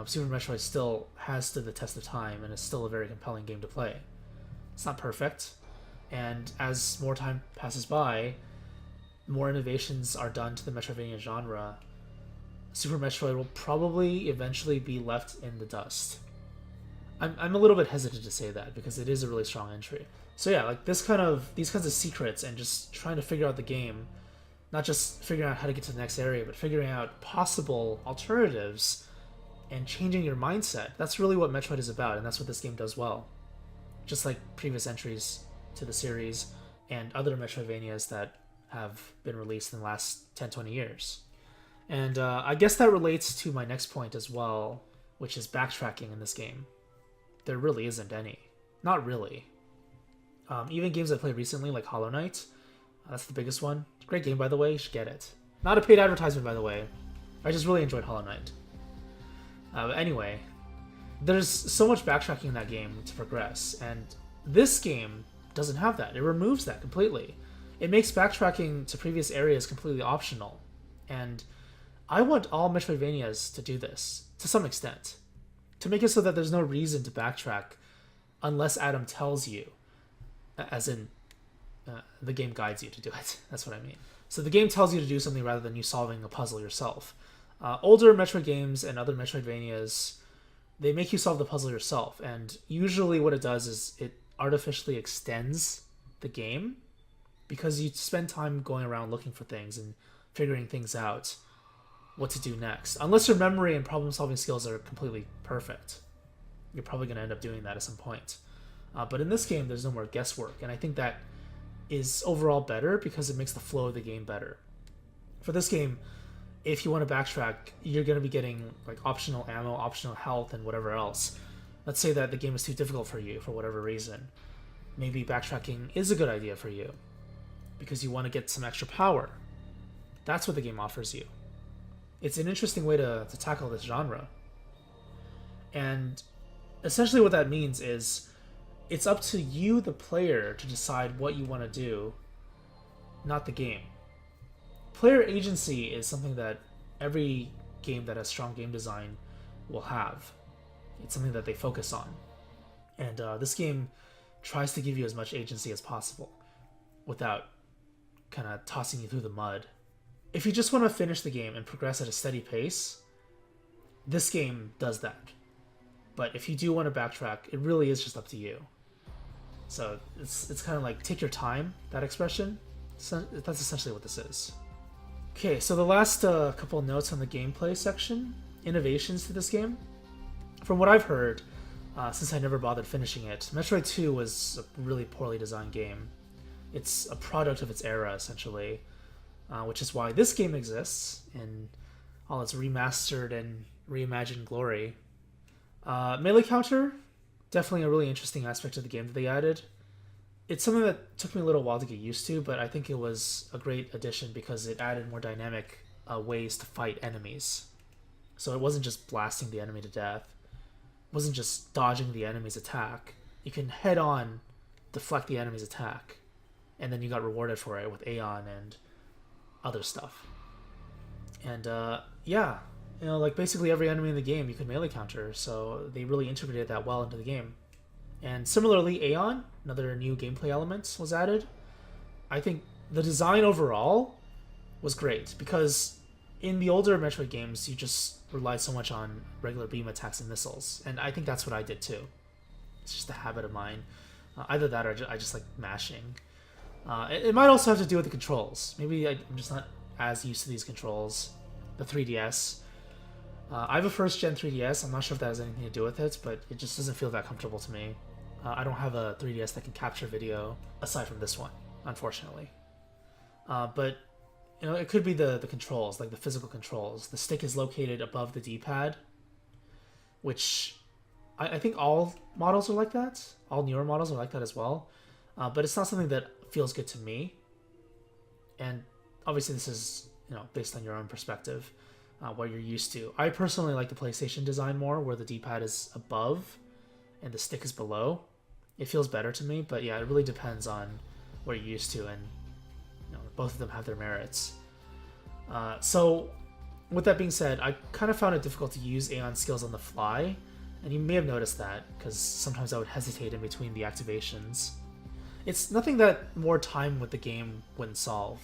Super Metroid still has stood the test of time and is still a very compelling game to play. It's not perfect, and as more time passes by, more innovations are done to the Metroidvania genre, Super Metroid will probably eventually be left in the dust. I'm a little bit hesitant to say that because it is a really strong entry. So yeah, like these kinds of secrets and just trying to figure out the game, not just figuring out how to get to the next area, but figuring out possible alternatives and changing your mindset. That's really what Metroid is about, and that's what this game does well. Just like previous entries to the series and other Metroidvanias that have been released in the last 10-20 years. And I guess that relates to my next point as well, which is backtracking in this game. There really isn't any. Not really. Even games I played recently, like Hollow Knight, that's the biggest one. Great game, by the way. You should get it. Not a paid advertisement, by the way. I just really enjoyed Hollow Knight. But anyway, there's so much backtracking in that game to progress, and this game doesn't have that. It removes that completely. It makes backtracking to previous areas completely optional, and I want all Metroidvanias to do this, to some extent. To make it so that there's no reason to backtrack unless Adam tells you. As in, the game guides you to do it. That's what I mean. So the game tells you to do something rather than you solving a puzzle yourself. Older Metroid games and other Metroidvanias, they make you solve the puzzle yourself, and usually what it does is it artificially extends the game because you spend time going around looking for things and figuring things out, what to do next. Unless your memory and problem-solving skills are completely perfect, you're probably going to end up doing that at some point. But in this game, there's no more guesswork, and I think that is overall better because it makes the flow of the game better. For this game, if you want to backtrack, you're going to be getting like optional ammo, optional health, and whatever else. Let's say that the game is too difficult for you for whatever reason. Maybe backtracking is a good idea for you because you want to get some extra power. That's what the game offers you. It's an interesting way to tackle this genre. And essentially what that means is it's up to you, the player, to decide what you want to do, not the game. Player agency is something that every game that has strong game design will have. It's something that they focus on. And this game tries to give you as much agency as possible without kind of tossing you through the mud. If you just want to finish the game and progress at a steady pace, this game does that. But if you do want to backtrack, it really is just up to you. So it's kind of like take your time, that expression. So that's essentially what this is. Okay, so the last couple of notes on the gameplay section. Innovations to this game. From what I've heard, since I never bothered finishing it, Metroid 2 was a really poorly designed game. It's a product of its era, essentially, which is why this game exists in all its remastered and reimagined glory. Melee counter, definitely a really interesting aspect of the game that they added. It's something that took me a little while to get used to, but I think it was a great addition because it added more dynamic ways to fight enemies. So it wasn't just blasting the enemy to death. It wasn't just dodging the enemy's attack. You can head on deflect the enemy's attack, and then you got rewarded for it with Aeon and other stuff. And yeah, you know, like basically every enemy in the game you could melee counter, so they really integrated that well into the game. And similarly, Aeon, another new gameplay element, was added. I think the design overall was great because in the older Metroid games, you just relied so much on regular beam attacks and missiles, and I think that's what I did too. It's just a habit of mine. Either that or I just like mashing. It might also have to do with the controls. Maybe I'm just not as used to these controls. The 3DS. I have a first-gen 3DS. I'm not sure if that has anything to do with it, but it just doesn't feel that comfortable to me. I don't have a 3DS that can capture video aside from this one, unfortunately. But you know, it could be the controls, like the physical controls. The stick is located above the D-pad, which I think all models are like that. All newer models are like that as well. But it's not something that feels good to me. And obviously this is, you know, based on your own perspective, what you're used to. I personally like the PlayStation design more, where the D-pad is above and the stick is below. It feels better to me, but yeah, it really depends on what you're used to, and you know, both of them have their merits. So with that being said, I kind of found it difficult to use Aeon skills on the fly, and you may have noticed that, because sometimes I would hesitate in between the activations. It's nothing that more time with the game wouldn't solve,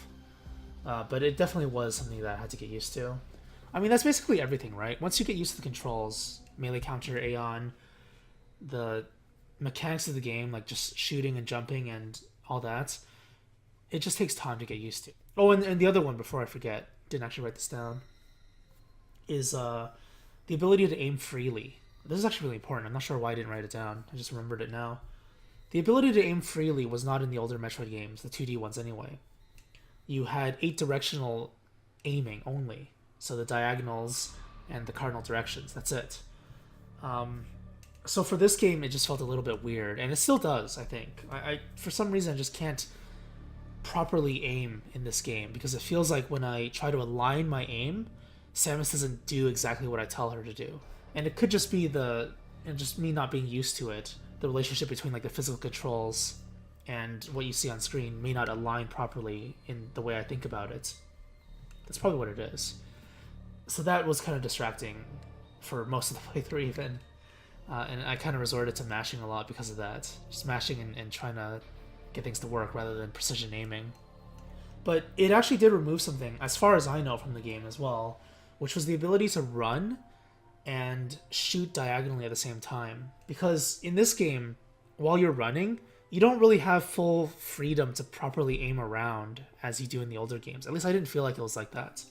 but it definitely was something that I had to get used to. I mean, that's basically everything, right? Once you get used to the controls, melee counter, Aeon, the mechanics of the game, like just shooting and jumping and all that, it just takes time to get used to. Oh, and the other one, before I forget, didn't actually write this down, is the ability to aim freely. This is actually really important. I'm not sure why I didn't write it down. I just remembered it now. The ability to aim freely was not in the older Metroid games, the 2D ones anyway. You had 8 directional aiming only. So the diagonals and the cardinal directions, that's it. So for this game, it just felt a little bit weird, and it still does, I think. I for some reason, I just can't properly aim in this game, because it feels like when I try to align my aim, Samus doesn't do exactly what I tell her to do. And it could just be just me not being used to it. The relationship between like the physical controls and what you see on screen may not align properly in the way I think about it. That's probably what it is. So that was kind of distracting for most of the playthrough even. And I kind of resorted to mashing a lot because of that. Just mashing and trying to get things to work rather than precision aiming. But it actually did remove something, as far as I know, from the game as well, which was the ability to run and shoot diagonally at the same time. Because in this game, while you're running, you don't really have full freedom to properly aim around as you do in the older games. At least I didn't feel like it was like that.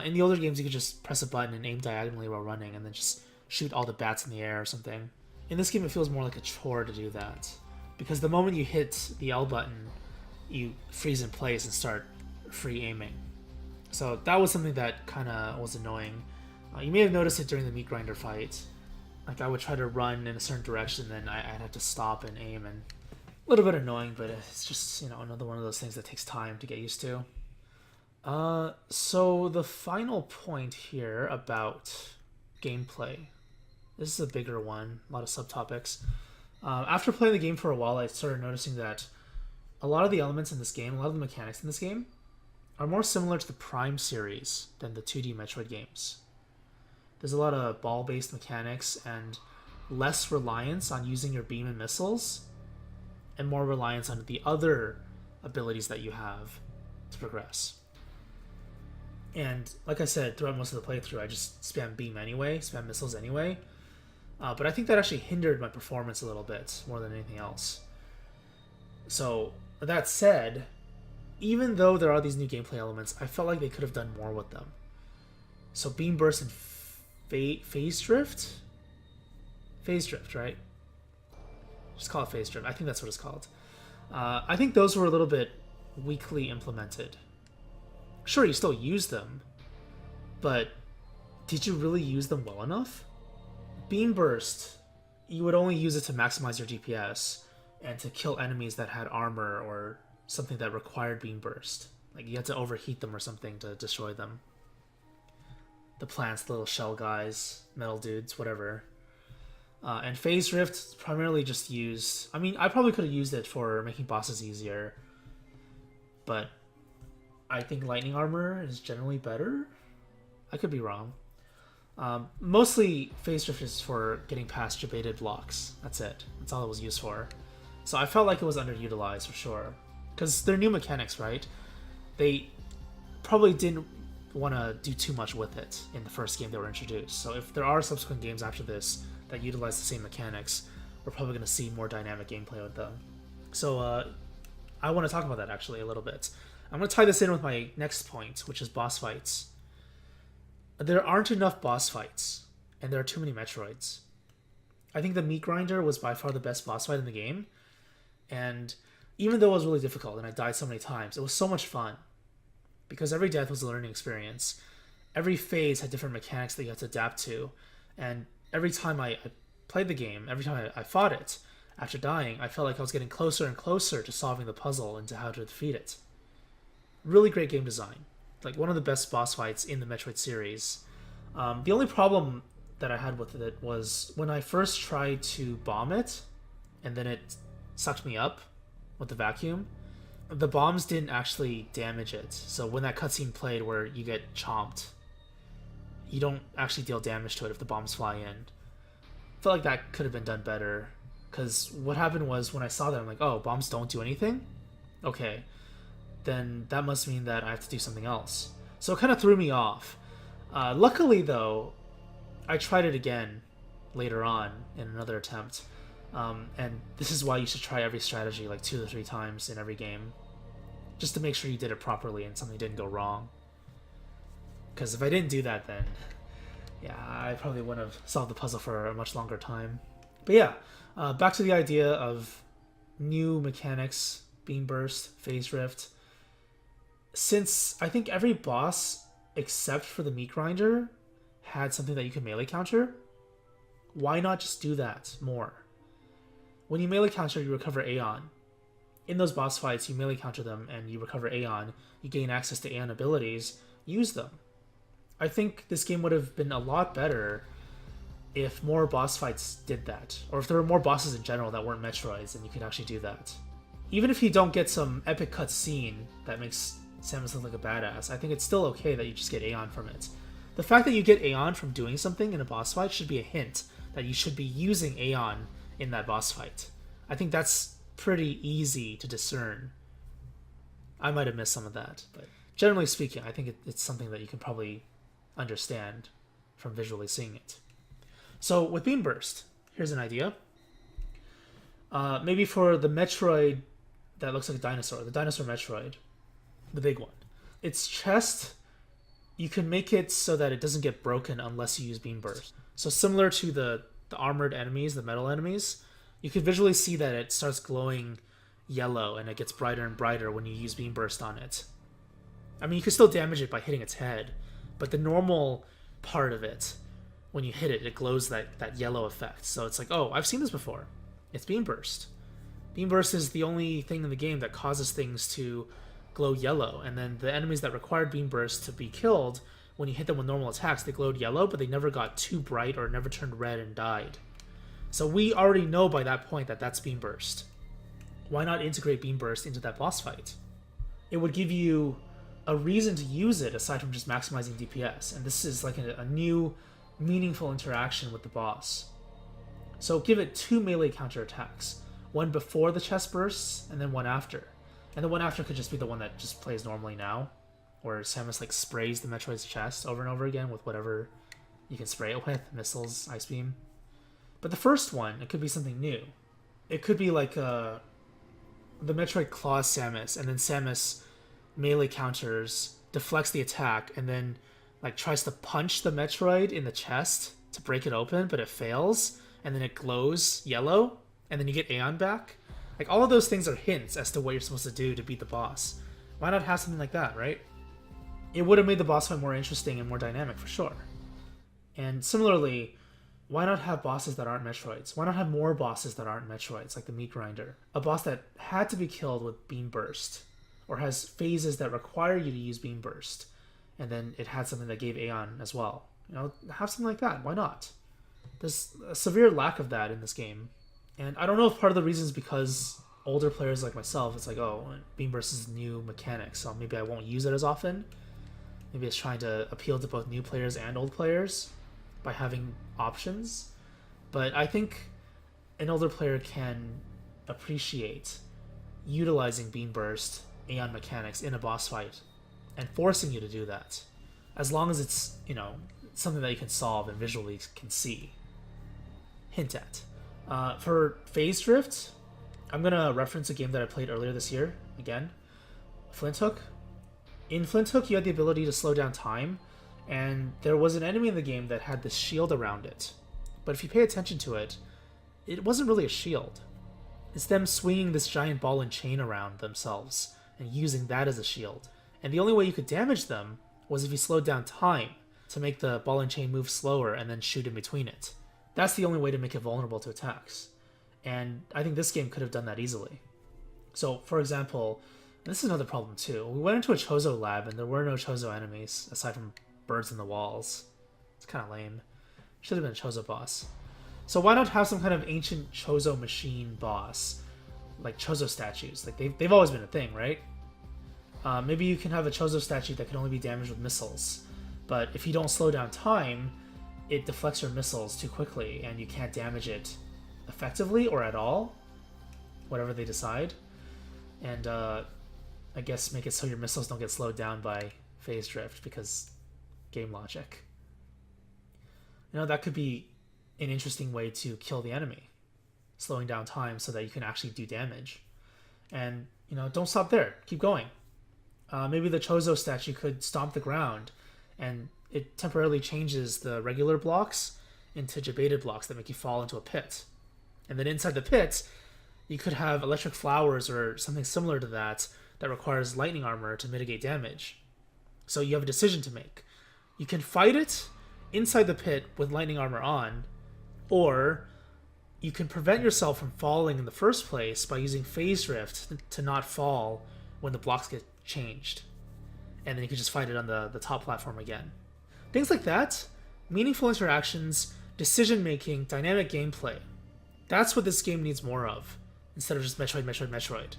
In the older games, you could just press a button and aim diagonally while running and then just shoot all the bats in the air or something. In this game, it feels more like a chore to do that. Because the moment you hit the L button, you freeze in place and start free aiming. So that was something that kind of was annoying. You may have noticed it during the meat grinder fight. Like, I would try to run in a certain direction, then I'd have to stop and aim, and a little bit annoying, but it's just, another one of those things that takes time to get used to. So the final point here about gameplay. This is a bigger one, a lot of subtopics. After playing the game for a while, I started noticing that a lot of the elements in this game, a lot of the mechanics in this game, are more similar to the Prime series than the 2D Metroid games. There's a lot of ball-based mechanics and less reliance on using your beam and missiles, and more reliance on the other abilities that you have to progress. And like I said, throughout most of the playthrough, I just spam beam anyway, spam missiles anyway. But I think that actually hindered my performance a little bit, more than anything else. So, that said, even though there are these new gameplay elements, I felt like they could have done more with them. So beam burst and phase drift? Phase drift, right? Just call it phase drift. I think that's what it's called. I think those were a little bit weakly implemented. Sure, you still use them, but did you really use them well enough? Beam burst, you would only use it to maximize your DPS and to kill enemies that had armor or something that required beam burst. Like, you had to overheat them or something to destroy them. The plants, the little shell guys, metal dudes, whatever. And phase drift primarily just used... I mean, I probably could have used it for making bosses easier, but I think lightning armor is generally better. I could be wrong. Mostly phase drift is for getting past debated blocks. That's it. That's all it was used for. So I felt like it was underutilized for sure. Because they're new mechanics, right? They probably didn't want to do too much with it in the first game they were introduced. So if there are subsequent games after this that utilize the same mechanics, we're probably going to see more dynamic gameplay with them. So I want to talk about that actually a little bit. I'm going to tie this in with my next point, which is boss fights. There aren't enough boss fights, and there are too many Metroids. I think the meat grinder was by far the best boss fight in the game, and even though it was really difficult and I died so many times, it was so much fun. Because every death was a learning experience. Every phase had different mechanics that you had to adapt to, and every time I played the game, every time I fought it, after dying, I felt like I was getting closer and closer to solving the puzzle and to how to defeat it. Really great game design. Like, one of the best boss fights in the Metroid series. The only problem that I had with it was when I first tried to bomb it, and then it sucked me up with the vacuum, the bombs didn't actually damage it. So when that cutscene played where you get chomped, you don't actually deal damage to it if the bombs fly in. I felt like that could have been done better, because what happened was when I saw that, I'm like, oh, bombs don't do anything? Okay. Then that must mean that I have to do something else. So it kind of threw me off. Luckily, though, I tried it again later on in another attempt. And this is why you should try every strategy like 2 to 3 times in every game, just to make sure you did it properly and something didn't go wrong. Because if I didn't do that, then yeah, I probably wouldn't have solved the puzzle for a much longer time. But yeah, back to the idea of new mechanics, beam burst, phase drift. Since I think every boss except for the meat grinder had something that you could melee counter, why not just do that more? When you melee counter, you recover Aeon. In those boss fights, you melee counter them and you recover Aeon. You gain access to Aeon abilities. Use them. I think this game would have been a lot better if more boss fights did that. Or if there were more bosses in general that weren't Metroids and you could actually do that. Even if you don't get some epic cutscene that makes Samus look like a badass, I think it's still okay that you just get Aeon from it. The fact that you get Aeon from doing something in a boss fight should be a hint that you should be using Aeon in that boss fight. I think that's pretty easy to discern. I might have missed some of that, but generally speaking, I think it's something that you can probably understand from visually seeing it. So with Beam Burst, here's an idea. Maybe for the Metroid that looks like a dinosaur, the dinosaur Metroid, the big one. Its chest, you can make it so that it doesn't get broken unless you use Beam Burst. So similar to the armored enemies, the metal enemies, you can visually see that it starts glowing yellow and it gets brighter and brighter when you use Beam Burst on it. I mean, you can still damage it by hitting its head, but the normal part of it, when you hit it, it glows that yellow effect. So it's like, oh, I've seen this before. It's Beam Burst. Beam Burst is the only thing in the game that causes things to glow yellow, and then the enemies that required Beam Burst to be killed, when you hit them with normal attacks, they glowed yellow, but they never got too bright or never turned red and died. So we already know by that point that that's Beam Burst. Why not integrate Beam Burst into that boss fight? It would give you a reason to use it aside from just maximizing DPS, and this is like a new, meaningful interaction with the boss. So give it 2 melee counterattacks, one before the chest bursts, and then one after. And the one after could just be the one that just plays normally now, where Samus like sprays the Metroid's chest over and over again with whatever you can spray it with, missiles, ice beam. But the first one, it could be something new. It could be like the Metroid claws Samus, and then Samus melee counters, deflects the attack, and then like tries to punch the Metroid in the chest to break it open, but it fails, and then it glows yellow, and then you get Aeon back. Like, all of those things are hints as to what you're supposed to do to beat the boss. Why not have something like that, right? It would have made the boss fight more interesting and more dynamic, for sure. And similarly, why not have bosses that aren't Metroids? Why not have more bosses that aren't Metroids, like the Meat Grinder? A boss that had to be killed with Beam Burst, or has phases that require you to use Beam Burst, and then it had something that gave Aeon as well. You know, have something like that. Why not? There's a severe lack of that in this game. And I don't know if part of the reason is because older players like myself, it's like, oh, Beam Burst is a new mechanic, so maybe I won't use it as often. Maybe it's trying to appeal to both new players and old players by having options. But I think an older player can appreciate utilizing Beam Burst, Aeon mechanics in a boss fight and forcing you to do that, as long as it's, you know, something that you can solve and visually can see. Hint at. For Phase Drift, I'm going to reference a game that I played earlier this year, again, Flint Hook. In Flint Hook, you had the ability to slow down time, and there was an enemy in the game that had this shield around it. But if you pay attention to it, it wasn't really a shield. It's them swinging this giant ball and chain around themselves, and using that as a shield. And the only way you could damage them was if you slowed down time to make the ball and chain move slower and then shoot in between it. That's the only way to make it vulnerable to attacks. And I think this game could have done that easily. So, for example, this is another problem too. We went into a Chozo lab and there were no Chozo enemies, aside from birds in the walls. It's kind of lame. Should have been a Chozo boss. So why not have some kind of ancient Chozo machine boss? Like Chozo statues. Like they've always been a thing, right? Maybe you can have a Chozo statue that can only be damaged with missiles. But if you don't slow down time, it deflects your missiles too quickly, and you can't damage it effectively or at all, whatever they decide. And I guess make it so your missiles don't get slowed down by phase drift, because game logic. You know, that could be an interesting way to kill the enemy, slowing down time so that you can actually do damage. And, you know, don't stop there. Keep going. Maybe the Chozo statue could stomp the ground, and it temporarily changes the regular blocks into jebaited blocks that make you fall into a pit. And then inside the pit, you could have electric flowers or something similar to that that requires lightning armor to mitigate damage. So you have a decision to make. You can fight it inside the pit with lightning armor on, or you can prevent yourself from falling in the first place by using phase drift to not fall when the blocks get changed. And then you can just fight it on the top platform again. Things like that, meaningful interactions, decision-making, dynamic gameplay. That's what this game needs more of, instead of just Metroid.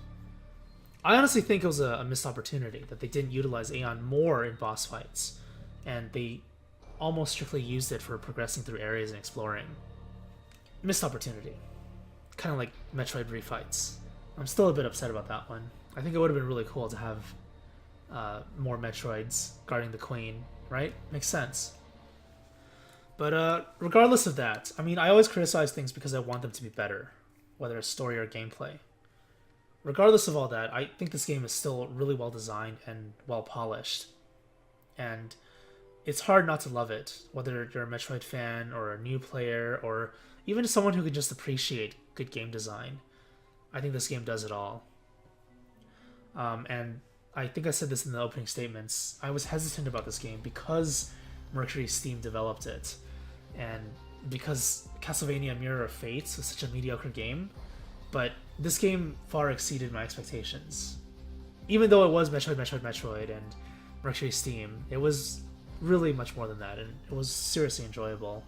I honestly think it was a missed opportunity that they didn't utilize Aeon more in boss fights, and they almost strictly used it for progressing through areas and exploring. Missed opportunity. Kind of like Metroid refights. I'm still a bit upset about that one. I think it would have been really cool to have more Metroids guarding the Queen, right? Makes sense. But regardless of that, I mean, I always criticize things because I want them to be better, whether it's story or gameplay. Regardless of all that, I think this game is still really well designed and well polished. And it's hard not to love it, whether you're a Metroid fan or a new player or even someone who can just appreciate good game design. I think this game does it all. And I think I said this in the opening statements. I was hesitant about this game because Mercury Steam developed it, and because Castlevania Mirror of Fate was such a mediocre game, but this game far exceeded my expectations. Even though it was Metroid, and Mercury Steam, it was really much more than that, and it was seriously enjoyable.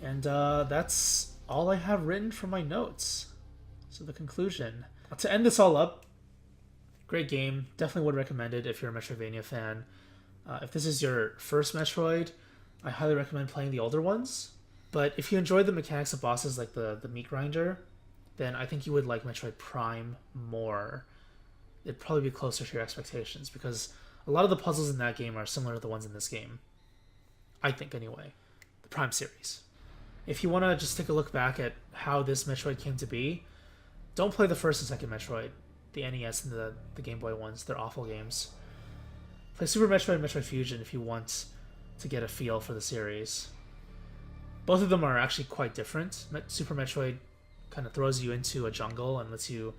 And that's all I have written for my notes. So the conclusion. To end this all up, great game. Definitely would recommend it if you're a Metroidvania fan. If this is your first Metroid, I highly recommend playing the older ones. But if you enjoy the mechanics of bosses like the meat grinder, then I think you would like Metroid Prime more. It'd probably be closer to your expectations because a lot of the puzzles in that game are similar to the ones in this game. I think, anyway. The Prime series. If you want to just take a look back at how this Metroid came to be, don't play the first and second Metroid, the NES and the Game Boy ones. They're awful games. Play Super Metroid and Metroid Fusion if you want to get a feel for the series. Both of them are actually quite different. Super Metroid kind of throws you into a jungle and lets you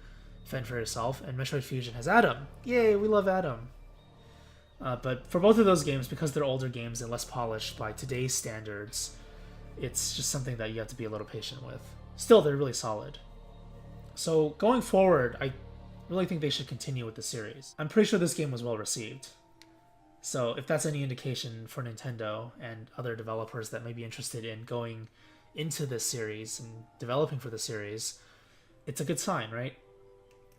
fend for yourself, and Metroid Fusion has Adam. Yay, we love Adam. But for both of those games, because they're older games and less polished by today's standards, it's just something that you have to be a little patient with. Still, they're really solid. So going forward, I really think they should continue with the series. I'm pretty sure this game was well received. So if that's any indication for Nintendo and other developers that may be interested in going into this series and developing for the series, it's a good sign, right?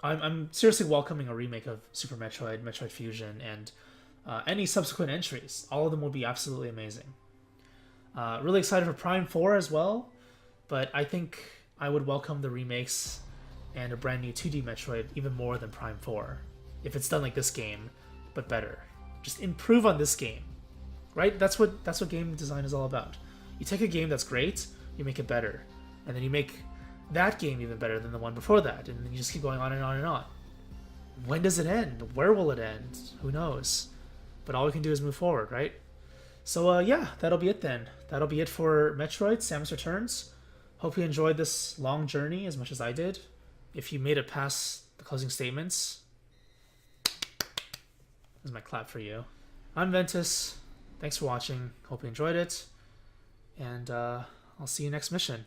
I'm seriously welcoming a remake of Super Metroid, Metroid Fusion, and any subsequent entries. All of them would be absolutely amazing. Really excited for Prime 4 as well, but I think I would welcome the remakes and a brand new 2D Metroid even more than Prime 4. If it's done like this game, but better. Just improve on this game, right? That's what game design is all about. You take a game that's great, you make it better, and then you make that game even better than the one before that, and then you just keep going on and on and on. When does it end? Where will it end? Who knows? But all we can do is move forward, right? So yeah, that'll be it then. That'll be it for Metroid Samus Returns. Hope you enjoyed this long journey as much as I did. If you made it past the closing statements, this is my clap for you. I'm Ventus. Thanks for watching. Hope you enjoyed it. And I'll see you next mission.